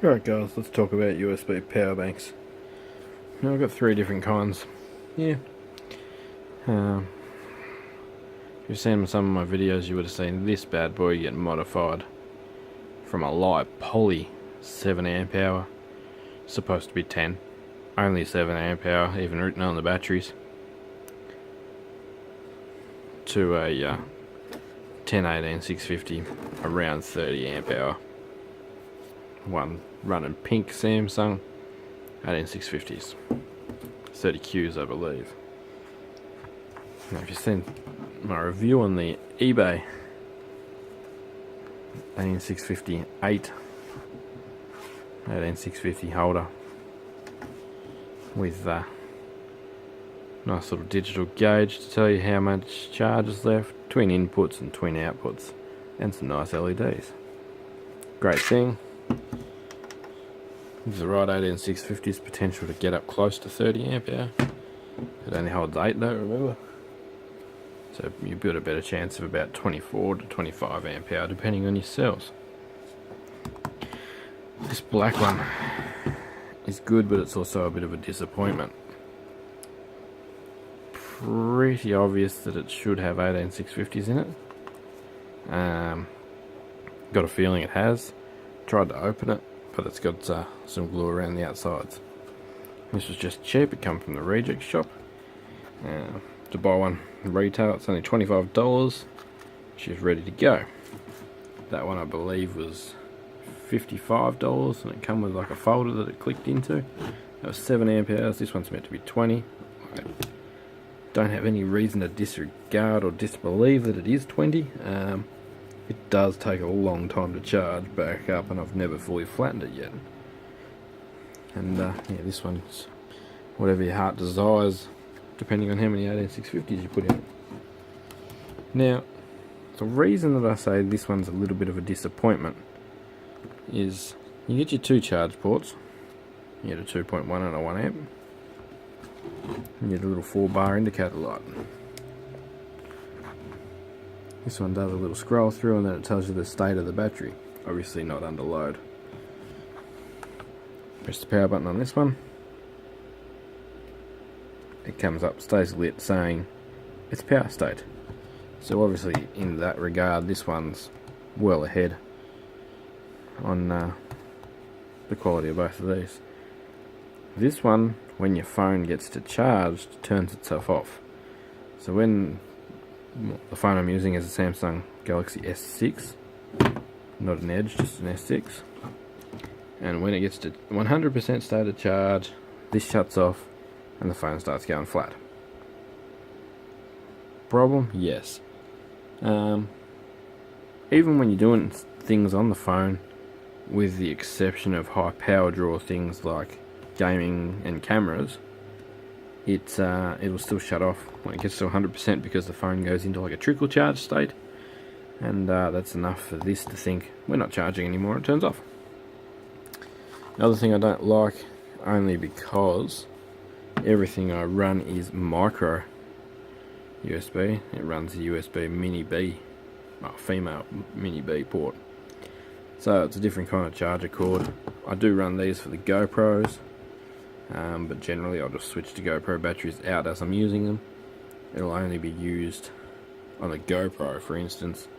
Alright guys, let's talk about USB power banks. Now I've got 3 different kinds. Yeah. If you've seen some of my videos, you would have seen this bad boy get modified from a light poly 7 amp hour, supposed to be 10, only 7 amp hour, even written on the batteries, to a 1018 650 around 30 amp hour. One running pink Samsung 18650s, 30 Qs I believe. Now if you've seen my review on the eBay 18658 18650 holder with a nice little digital gauge to tell you how much charge is left, twin inputs and twin outputs, and some nice LEDs. Great thing. With the right 18650's potential to get up close to 30 amp hour. It only holds 8 though, remember? So you build a better chance of about 24 to 25 amp hour depending on your cells. This black one is good, but it's also a bit of a disappointment. Pretty obvious that it should have 18650s in it. Got a feeling it has. Tried to open it, but it's got some glue around the outsides. This was just cheap. It come from the reject shop. To buy one retail, it's only $25. She's ready to go. That one I believe was $55, and it come with like a folder that it clicked into. That was 7 amp hours. This one's meant to be 20. I don't have any reason to disregard or disbelieve that it is 20. It does take a long time to charge back up, and I've never fully flattened it yet. And yeah, this one's whatever your heart desires, depending on how many 18650s you put in it. Now, the reason that I say this one's a little bit of a disappointment is you get your 2 charge ports. You get a 2.1 and a 1 amp. You get a little 4-bar indicator light. This one does a little scroll through and then it tells you the state of the battery. Obviously not under load. Press the power button on this one. It comes up, stays lit, saying it's power state. So obviously in that regard this one's well ahead on the quality of both of these. This one, when your phone gets to charge, turns itself off. So when the phone I'm using is a Samsung Galaxy S6, not an Edge, just an S6. And when it gets to 100% state of charge, this shuts off and the phone starts going flat. Problem? Yes. Even when you're doing things on the phone, with the exception of high power draw things like gaming and cameras, it'll still shut off when it gets to 100% because the phone goes into like a trickle charge state, and that's enough for this to think we're not charging anymore. It turns off. Another thing I don't like, only because everything I run is micro USB. It runs a USB mini B, well, female mini B port. So it's a different kind of charger cord. I do run these for the GoPros. But generally I'll just switch to GoPro batteries out as I'm using them. It'll only be used on a GoPro, for instance,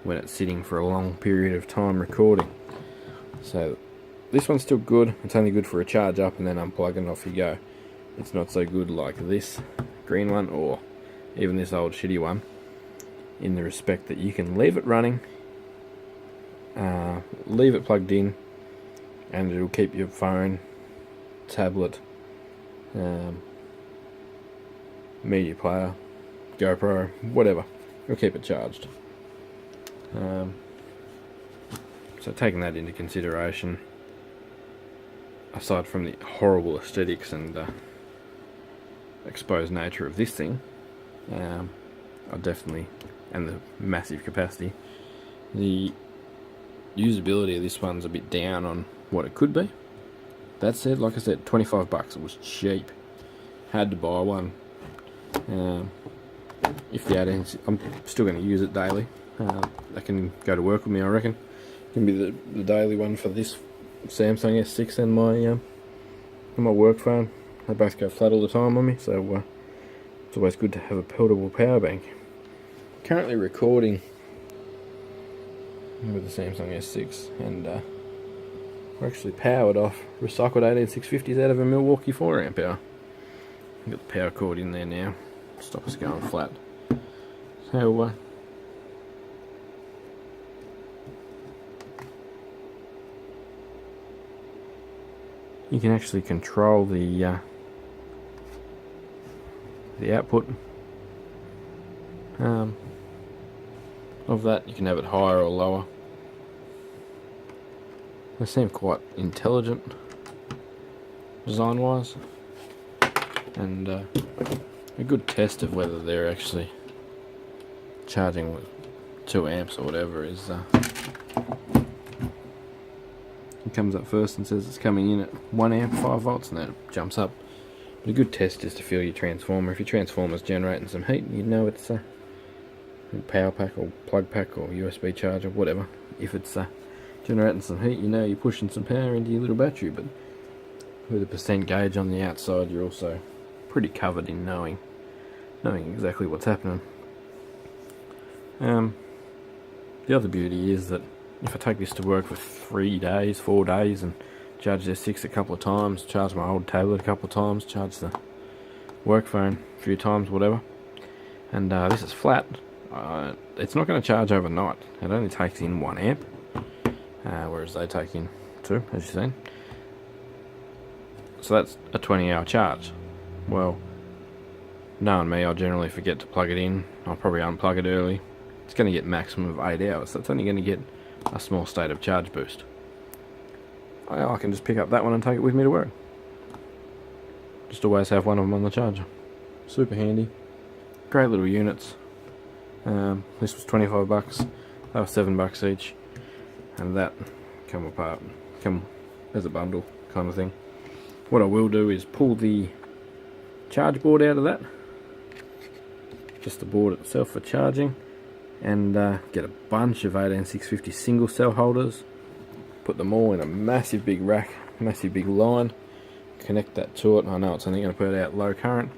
when it's sitting for a long period of time recording. So this one's still good. It's only good for a charge up and then unplug and off you go. It's not so good like this green one or even this old shitty one, in the respect that you can leave it running, leave it plugged in, and it'll keep your phone, tablet, media player, GoPro, whatever, you'll keep it charged. So taking that into consideration, aside from the horrible aesthetics and exposed nature of this thing, I definitely, and the massive capacity, the usability of this one's a bit down on what it could be. That said, like I said, $25, it was cheap. Had to buy one. If the 18, I'm still going to use it daily. That can go to work with me, I reckon. Can be the daily one for this Samsung S6 and my work phone. They both go flat all the time on me, so it's always good to have a portable power bank. Currently recording with the Samsung S6, and we're actually powered off recycled 18650s out of a Milwaukee 4 amp hour. Got the power cord in there now, stop us going flat. So you can actually control the output of that. You can have it higher or lower. They seem quite intelligent design wise, and a good test of whether they're actually charging with 2 amps or whatever is it comes up first and says it's coming in at 1 amp 5 volts, and then it jumps up. But a good test is to feel your transformer. If your transformer's generating some heat, you know it's a power pack or plug pack or USB charger, whatever. If it's generating some heat, you know you're pushing some power into your little battery. But with a percent gauge on the outside, you're also pretty covered in knowing exactly what's happening. The other beauty is that if I take this to work for 3 days, 4 days, and charge the S6 a couple of times, charge my old tablet a couple of times, charge the work phone a few times, whatever, and this is flat, it's not going to charge overnight. It only takes in 1 amp, whereas they take in 2, as you've seen. So that's a 20-hour charge. Well, knowing me, I'll generally forget to plug it in. I'll probably unplug it early. It's going to get maximum of 8 hours, so it's only going to get a small state of charge boost. I can just pick up that one and take it with me to work. Just always have one of them on the charger. Super handy. Great little units. This was 25 bucks. They were $7 each, and that come as a bundle kind of thing. What I will do is pull the charge board out of that, just the board itself for charging, and get a bunch of 18650 single cell holders, put them all in a massive big rack, massive big line, connect that to it. I know it's only going to put out low current,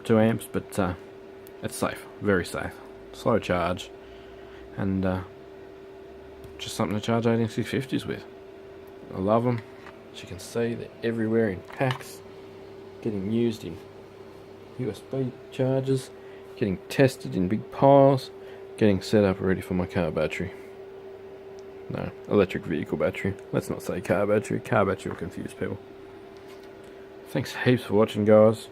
2 amps, but it's safe, very safe. Slow charge, and just something to charge 18650s with. I love them. As you can see, they're everywhere in packs, getting used in USB chargers, getting tested in big piles, getting set up ready for my car battery. No, electric vehicle battery. Let's not say car battery. Car battery will confuse people. Thanks heaps for watching, guys.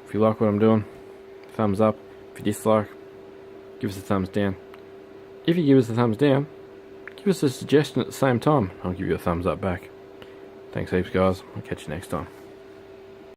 If you like what I'm doing, thumbs up. If you dislike, give us a thumbs down. If you give us a thumbs down, give us a suggestion at the same time. I'll give you a thumbs up back. Thanks heaps, guys. I'll catch you next time.